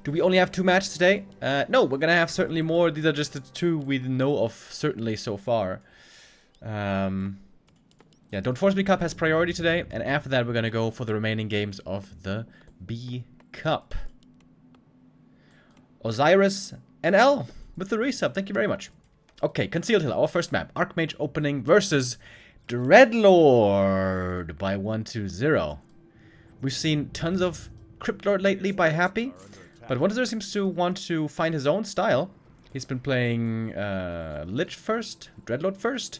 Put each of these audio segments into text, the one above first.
Do we only have 2 matches today? No, we're gonna have certainly more. These are just the 2 we know of certainly so far. Yeah, tForceMeCup has priority today, and after that we're gonna go for the remaining games of the B Cup. Osiris NL with the resub. Thank you very much. Okay, Concealed Hill, our first map. Archmage opening versus Dreadlord by 1-2-0. We've seen tons of Cryptlord lately by Happy, but 1-2-0 seems to want to find his own style. He's been playing Lich first, Dreadlord first.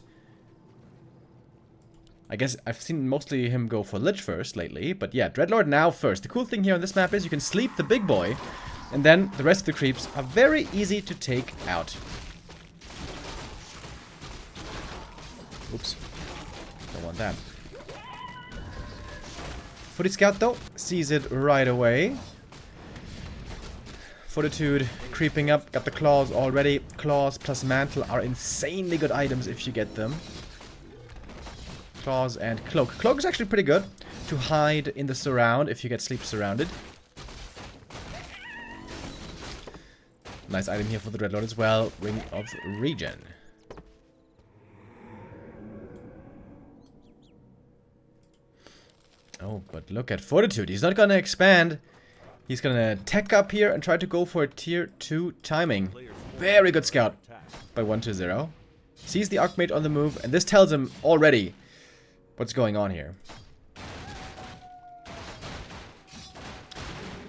I guess I've seen mostly him go for Lich first lately, but yeah, Dreadlord now first. The cool thing here on this map is you can sleep the big boy, and then the rest of the creeps are very easy to take out. Oops. Don't want that. Footy Scout, though, sees it right away. Fortitude creeping up. Got the claws already. Claws plus mantle are insanely good items if you get them. Claws and cloak. Cloak is actually pretty good to hide in the surround if you get sleep surrounded. Nice item here for the Dreadlord as well. Ring of Regen. Oh, but look at Fortitude. He's not gonna expand. He's gonna tech up here and try to go for a tier 2 timing. Very good scout by 1-2-0. Sees the Archmage on the move, and this tells him already what's going on here.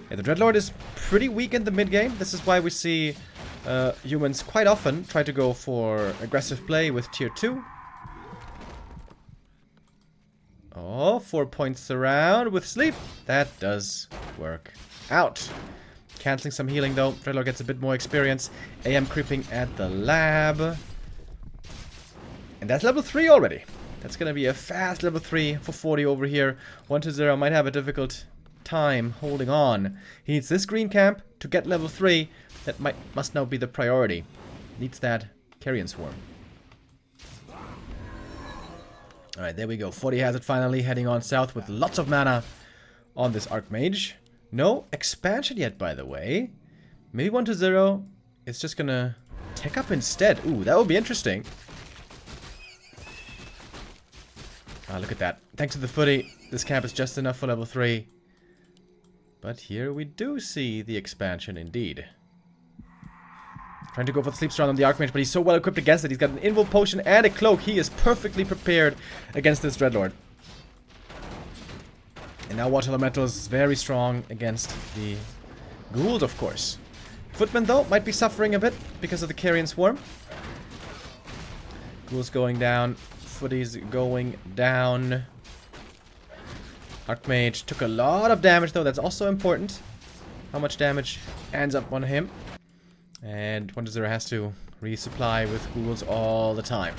Yeah, the Dreadlord is pretty weak in the mid game. This is why we see humans quite often try to go for aggressive play with tier 2. Oh, 4 points around with sleep. That does work out. Canceling some healing though. Dreadlord gets a bit more experience. AM creeping at the lab. And that's level 3 already. That's gonna be a fast level 3 for 40 over here. 1-2-0 might have a difficult time holding on. He needs this green camp to get level 3. That must now be the priority. Needs that Carrion Swarm. Alright, there we go. 40 has it finally, heading on south with lots of mana on this Archmage. No expansion yet, by the way. Maybe 1-2-0 is just gonna tech up instead. Ooh, that would be interesting. Ah, look at that. Thanks to the footy, this camp is just enough for level 3. But here we do see the expansion indeed. Trying to go for the sleep surround on the Archmage, but he's so well equipped against it. He's got an invul potion and a cloak. He is perfectly prepared against this Dreadlord. And now Water Elemental is very strong against the ghouls, of course. Footman, though, might be suffering a bit because of the Carrion Swarm. Ghouls going down. Footies going down. Archmage took a lot of damage, though. That's also important. How much damage ends up on him. And 1-2-0 has to resupply with ghouls all the time.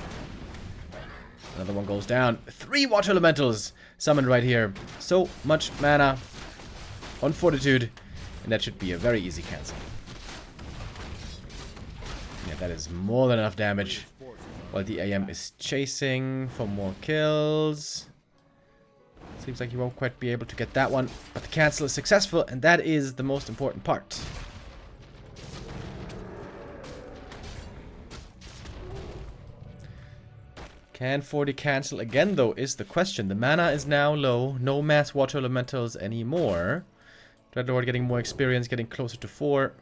Another one goes down. 3 water elementals summoned right here. So much mana on Fortitude. And that should be a very easy cancel. Yeah, that is more than enough damage. While the AM is chasing for more kills. Seems like he won't quite be able to get that one. But the cancel is successful, and that is the most important part. Can 40 cancel again, though, is the question. The mana is now low. No mass water elementals anymore. Dreadlord getting more experience, getting closer to 4.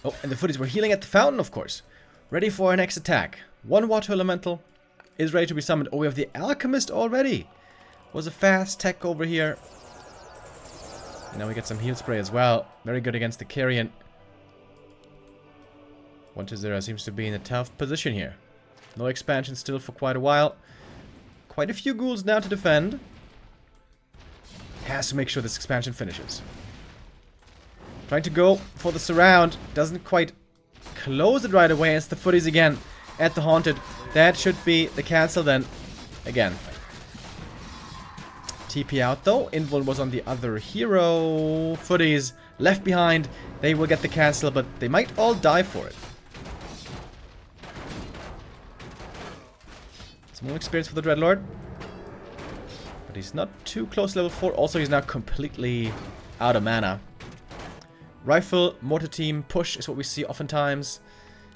Oh, and the footies were healing at the fountain, of course. Ready for our next attack. 1 water elemental is ready to be summoned. Oh, we have the Alchemist already. Was a fast tech over here. And now we get some heal spray as well. Very good against the Carrion. 1-2-0 seems to be in a tough position here. No expansion still for quite a while. Quite a few ghouls now to defend. Has to make sure this expansion finishes. Trying to go for the surround. Doesn't quite close it right away. It's the footies again at the Haunted. That should be the cancel then. Again. TP out though. Invul was on the other hero. Footies left behind. They will get the cancel, but they might all die for it. Some more experience for the Dreadlord. But he's not too close to level 4. Also, he's now completely out of mana. Rifle, mortar team, push is what we see oftentimes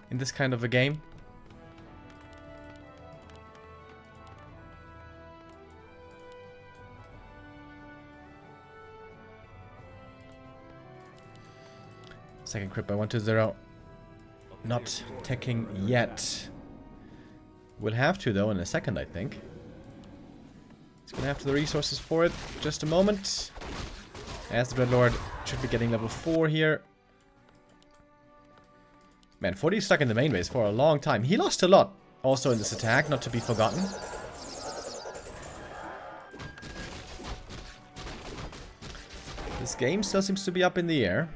in this kind of a game. Second crit by 120. Not teching yet. We'll have to though in a second, I think. He's gonna have the resources for it. Just a moment. As the Dreadlord should be getting level 4 here. Man, 40 is stuck in the main base for a long time. He lost a lot also in this attack, not to be forgotten. This game still seems to be up in the air.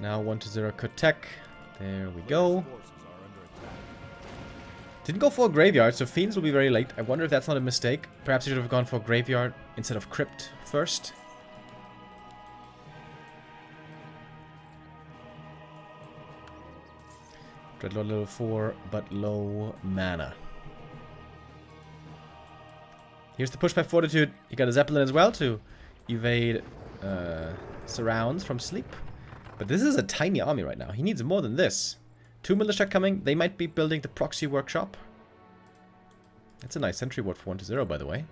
Now 120 could tech. There we go. Didn't go for a graveyard, so Fiends will be very late. I wonder if that's not a mistake. Perhaps he should have gone for a graveyard instead of Crypt first. Dreadlord level 4, but low mana. Here's the push by Fortitude. He got a Zeppelin as well to evade surrounds from sleep. But this is a tiny army right now. He needs more than this. 2 militia coming. They might be building the proxy workshop. That's a nice sentry ward for 120, by the way.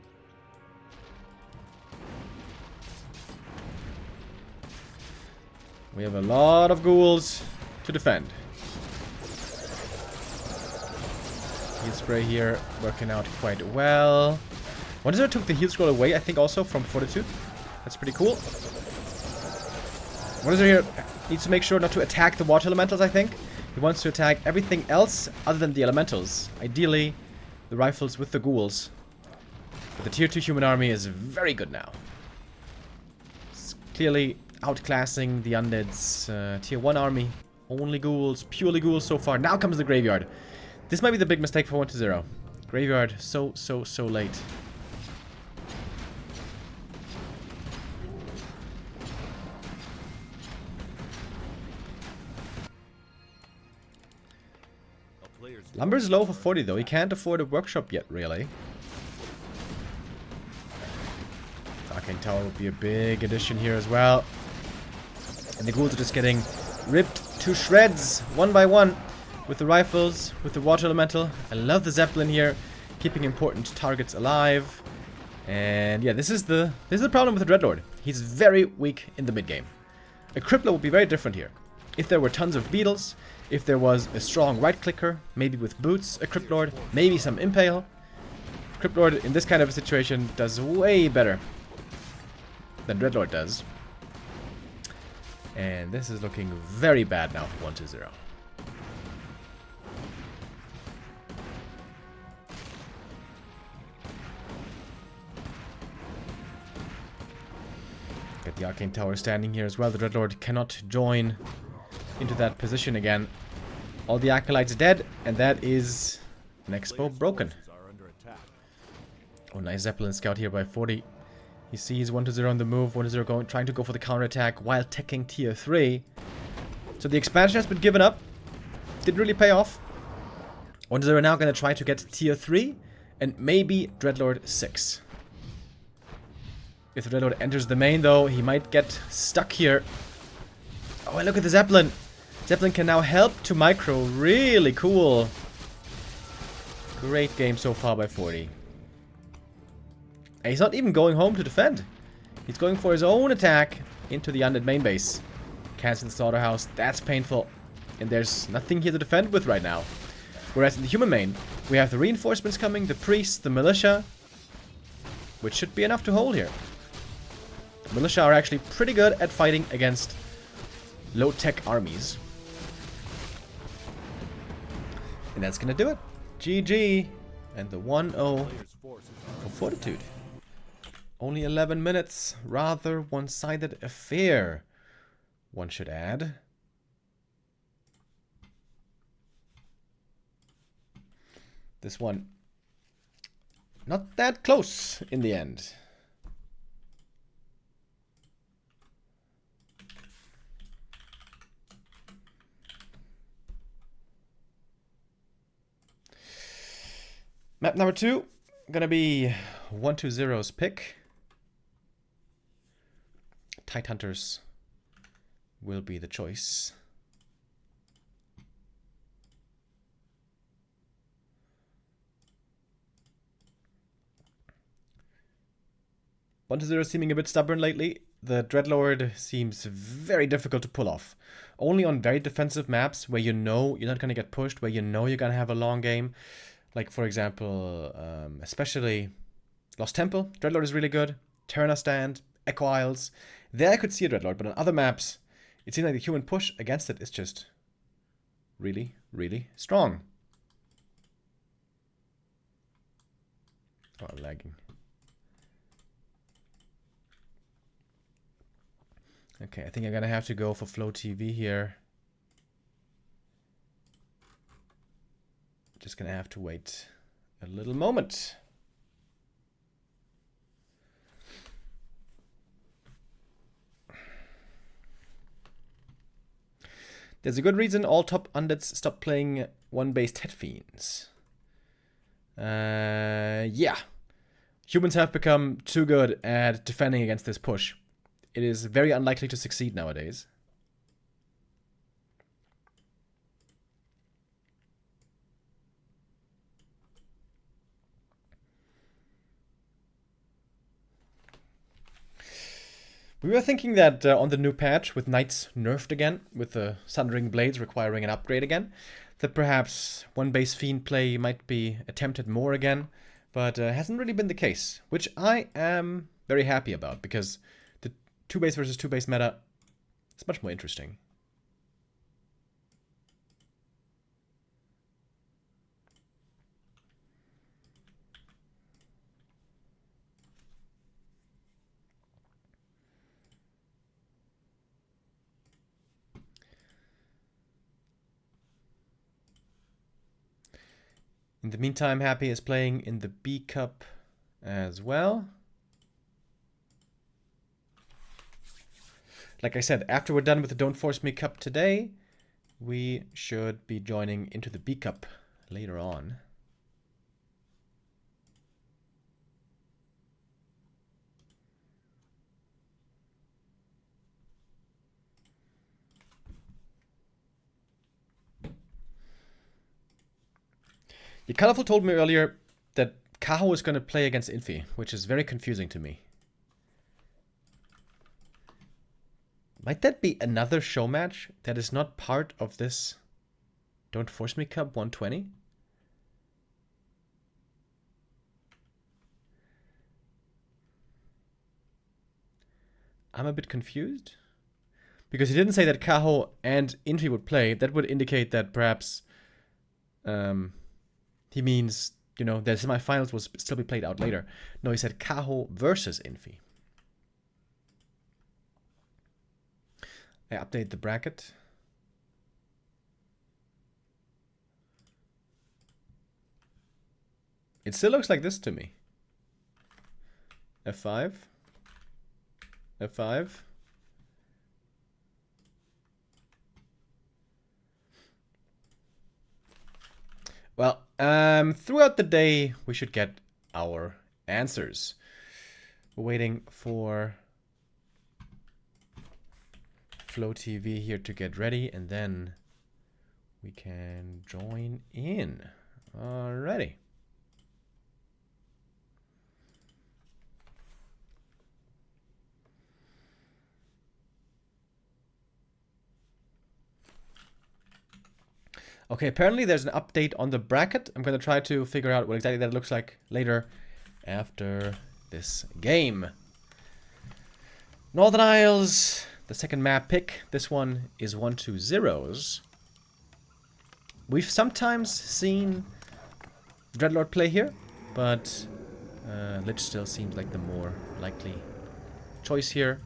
We have a lot of ghouls to defend. Heal spray here working out quite well. 120 took the heal scroll away, I think, also from Fortitude. That's pretty cool. 120 here needs to make sure not to attack the water elementals, I think. He wants to attack everything else other than the elementals. Ideally, the rifles with the ghouls. But the tier 2 human army is very good now. It's clearly outclassing the undead's tier 1 army. Only ghouls, purely ghouls so far. Now comes the graveyard. This might be the big mistake for 120. Graveyard so late. Lumber's low for 40 though. He can't afford a workshop yet, really. Arcane Tower would be a big addition here as well. And the ghouls are just getting ripped to shreds, one by one, with the rifles, with the water elemental. I love the Zeppelin here, keeping important targets alive. And yeah, this is the problem with the Dreadlord. He's very weak in the mid game. A Crippler would be very different here. If there were tons of beetles, if there was a strong right clicker, maybe with boots, a Cryptlord, maybe some Impale. Cryptlord in this kind of a situation does way better than Dreadlord does. And this is looking very bad now for 120. Get the Arcane Tower standing here as well. The Dreadlord cannot join into that position again. All the Acolytes dead, and that is an Expo broken. Oh, nice Zeppelin scout here by 40. He sees 120 on the move, 120 trying to go for the counterattack while teching tier 3. So the expansion has been given up. Didn't really pay off. 120 are now going to try to get tier 3 and maybe Dreadlord 6. If the Dreadlord enters the main though, he might get stuck here. Oh, and look at the Zeppelin. Zeppelin can now help to micro. Really cool. Great game so far by 40. And he's not even going home to defend. He's going for his own attack into the undead main base. Canceling the slaughterhouse. That's painful. And there's nothing here to defend with right now. Whereas in the human main, we have the reinforcements coming, the priests, the militia. Which should be enough to hold here. The militia are actually pretty good at fighting against low-tech armies. And that's gonna do it. GG. And the 1-0 for Fortitude. Only 11 minutes. Rather one-sided affair, one should add. This one, not that close in the end. Map number 2, gonna be 120's pick. Tidehunters will be the choice. 1-0 seeming a bit stubborn lately. The Dreadlord seems very difficult to pull off. Only on very defensive maps where you know you're not going to get pushed, where you know you're going to have a long game. Like, for example, especially Lost Temple. Dreadlord is really good. Terna Stand, Echo Isles. There I could see a Dreadlord, but on other maps, it seems like the human push against it is just really, really strong. Oh, I'm lagging. Okay, I think I'm gonna have to go for Flow TV here. Just gonna have to wait a little moment. There's a good reason all top undeads stop playing one-base Tet Fiends. Yeah. Humans have become too good at defending against this push. It is very unlikely to succeed nowadays. We were thinking that on the new patch, with Knights nerfed again, with the Sundering Blades requiring an upgrade again, that perhaps one-base Fiend play might be attempted more again, but hasn't really been the case, which I am very happy about, because the 2-base versus 2-base meta is much more interesting. In the meantime, Happy is playing in the B Cup as well. Like I said, after we're done with the Don't Force Me Cup today, we should be joining into the B Cup later on. The Colorful told me earlier that Kaho is going to play against Infi, which is very confusing to me. Might that be another show match that is not part of this Don't Force Me Cup 120? I'm a bit confused. Because he didn't say that Kaho and Infi would play. That would indicate that perhaps he means, you know, the semifinals will still be played out later. No, he said Kaho versus Infi. I update the bracket. It still looks like this to me. F5. F5. Well, throughout the day, we should get our answers. We're waiting for Flow TV here to get ready, and then we can join in. Alrighty. Okay, apparently there's an update on the bracket. I'm going to try to figure out what exactly that looks like later after this game. Northern Isles, the second map pick. This one is 1-2-0s. We've sometimes seen Dreadlord play here, but Lich still seems like the more likely choice here.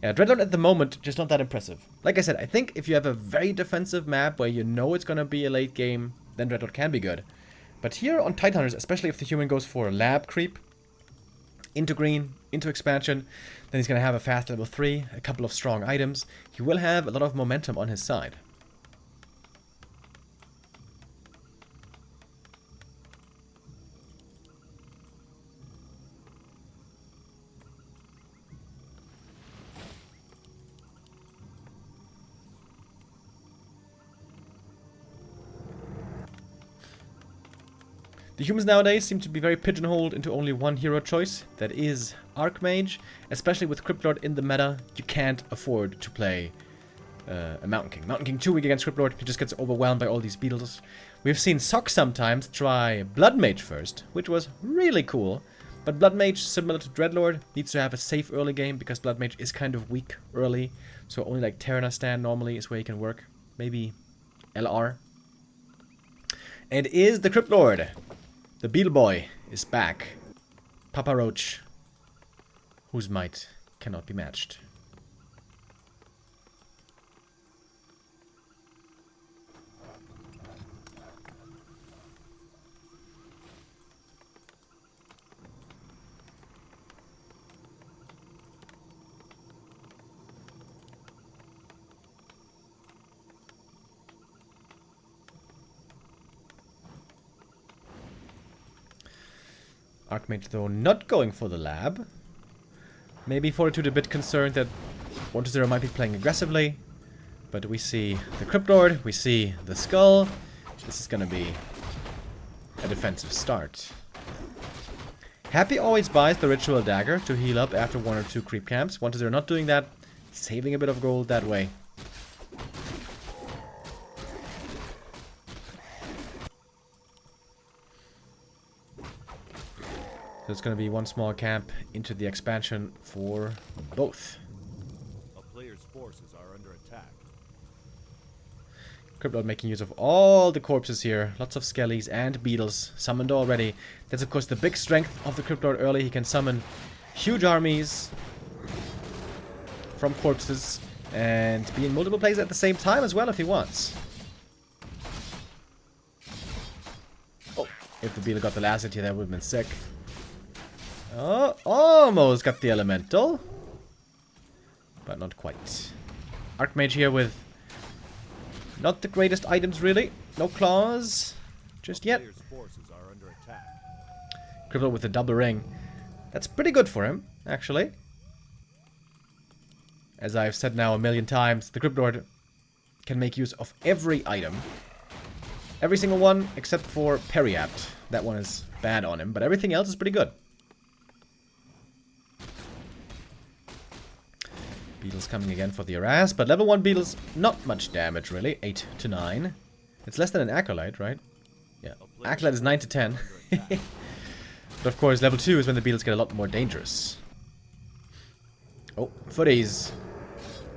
Yeah, Dreadlord at the moment, just not that impressive. Like I said, I think if you have a very defensive map where you know it's going to be a late game, then Dreadlord can be good. But here on Tidehunters, especially if the human goes for a lab creep, into green, into expansion, then he's going to have a fast level 3, a couple of strong items. He will have a lot of momentum on his side. The humans nowadays seem to be very pigeonholed into only one hero choice. That is Archmage. Especially with Cryptlord in the meta, you can't afford to play a Mountain King. Mountain King 2 weak against Cryptlord, he just gets overwhelmed by all these beetles. We've seen Sok sometimes try Blood Mage first, which was really cool. But Blood Mage, similar to Dreadlord, needs to have a safe early game because Blood Mage is kind of weak early. So only like Terrana stand normally is where he can work. Maybe LR. And it is the Cryptlord. The Beetle Boy is back. Papa Roach, whose might cannot be matched. Archmage, though, not going for the lab. Maybe Fortitude a bit concerned that 1-0 might be playing aggressively. But we see the Cryptlord, we see the Skull. This is going to be a defensive start. Happy always buys the Ritual Dagger to heal up after 1 or 2 creep camps. 1-0 not doing that, saving a bit of gold that way. So it's going to be one small camp into the expansion for both. A player's forces are under attack. Cryptlord making use of all the corpses here. Lots of skellies and beetles summoned already. That's of course the big strength of the Cryptlord early. He can summon huge armies from corpses and be in multiple places at the same time as well if he wants. Oh, if the beetle got the last hit here, that would have been sick. Oh, almost got the elemental. But not quite. Archmage here with not the greatest items really. No claws. Just yet. Cryptlord with a double ring. That's pretty good for him, actually. As I've said now a million times, the Cryptlord can make use of every item. Every single one except for Periapt. That one is bad on him, but everything else is pretty good. Beetles coming again for the harass, but level 1 beetles, not much damage really, 8 to 9. It's less than an Acolyte, right? Yeah, Acolyte is 9 to 10. But of course, level 2 is when the beetles get a lot more dangerous. Oh, footies.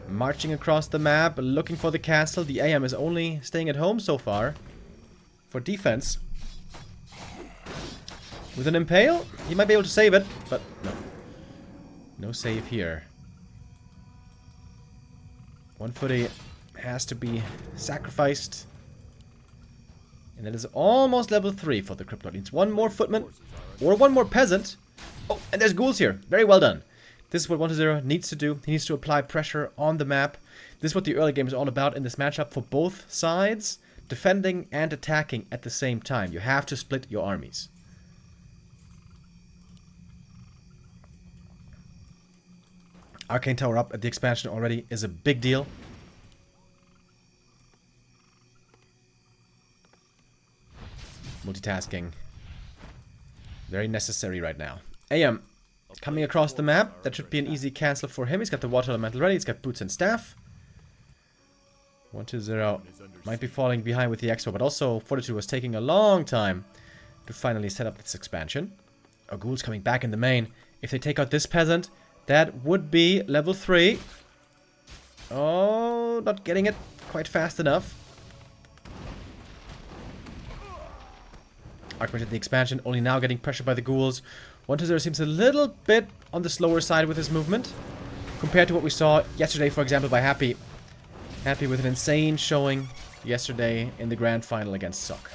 Marching across the map, looking for the castle. The AM is only staying at home so far for defense. With an Impale, he might be able to save it, but no. No save here. One footy has to be sacrificed. And that is almost level 3 for the Cryptlord. Needs one more footman or one more peasant. Oh, and there's ghouls here. Very well done. This is what 1-0 needs to do. He needs to apply pressure on the map. This is what the early game is all about in this matchup for both sides. Defending and attacking at the same time. You have to split your armies. Arcane Tower up at the expansion already is a big deal. Multitasking. Very necessary right now. AM coming across the map. That should be an easy cancel for him. He's got the water elemental ready. He's got boots and staff. 1-0 might be falling behind with the expo, but also Fortitude was taking a long time to finally set up this expansion. Oh, ghouls coming back in the main. If they take out this peasant, that would be level 3. Oh, not getting it quite fast enough. Archmage at the expansion, only now getting pressured by the ghouls. 1-0 seems a little bit on the slower side with his movement. Compared to what we saw yesterday, for example, by Happy. Happy with an insane showing yesterday in the grand final against Sok.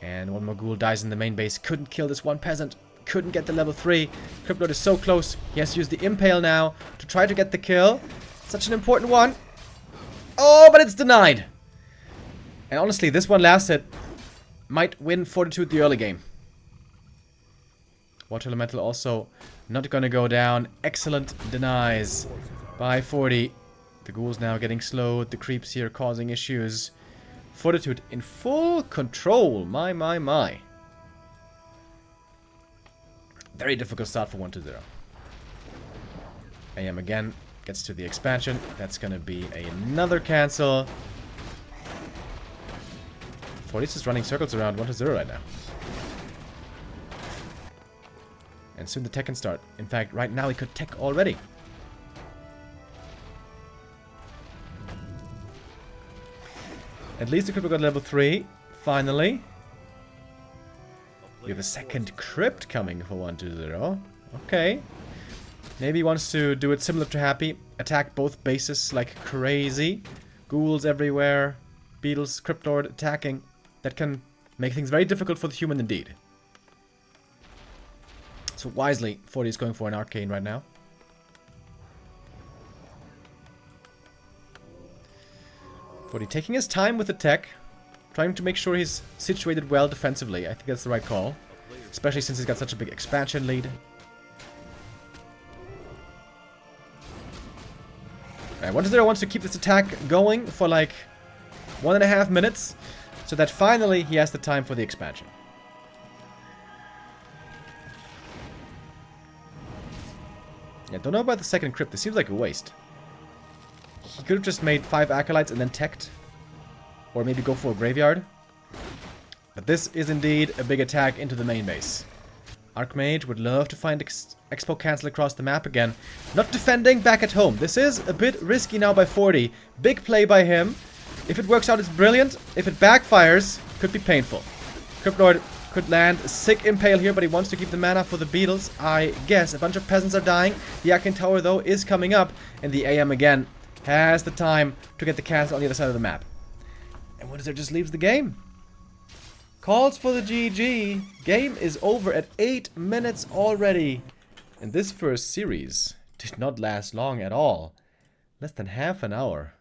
And one more ghoul dies in the main base. Couldn't kill this one peasant. Couldn't get the level 3. Cryptlord is so close. He has to use the Impale now to try to get the kill. Such an important one. Oh, but it's denied. And honestly, this one last hit might win Fortitude the early game. Water Elemental also not going to go down. Excellent denies by 40. The ghouls now getting slowed. The creeps here causing issues. Fortitude in full control. My. Very difficult start for 1-0. AM again gets to the expansion. That's going to be another cancel. Fortitude is running circles around 1-0 right now. And soon the tech can start. In fact, right now he could tech already. At least the crypto got level 3. Finally. We have a second crypt coming for 1-0. Okay. Maybe he wants to do it similar to Happy. Attack both bases like crazy. Ghouls everywhere. Beetles, Cryptlord attacking. That can make things very difficult for the human indeed. So wisely, 40 is going for an arcane right now. Forty taking his time with the tech. Trying to make sure he's situated well defensively. I think that's the right call. Especially since he's got such a big expansion lead. Alright, 1-0 wants to keep this attack going for like 1.5 minutes. So that finally he has the time for the expansion. Yeah, don't know about the second crypt. This seems like a waste. He could have just made 5 acolytes and then teched. Or maybe go for a graveyard. But this is indeed a big attack into the main base. Archmage would love to find Expo cancel across the map again. Not defending back at home. This is a bit risky now by 40. Big play by him. If it works out, it's brilliant. If it backfires, could be painful. Cryptlord could land a sick impale here, but he wants to keep the mana for the beetles, I guess. A bunch of peasants are dying. The Arcane Tower, though, is coming up. And the AM again has the time to get the cancel on the other side of the map. And Windsor just leaves the game. Calls for the GG. Game is over at 8 minutes already. And this first series did not last long at all. Less than half an hour.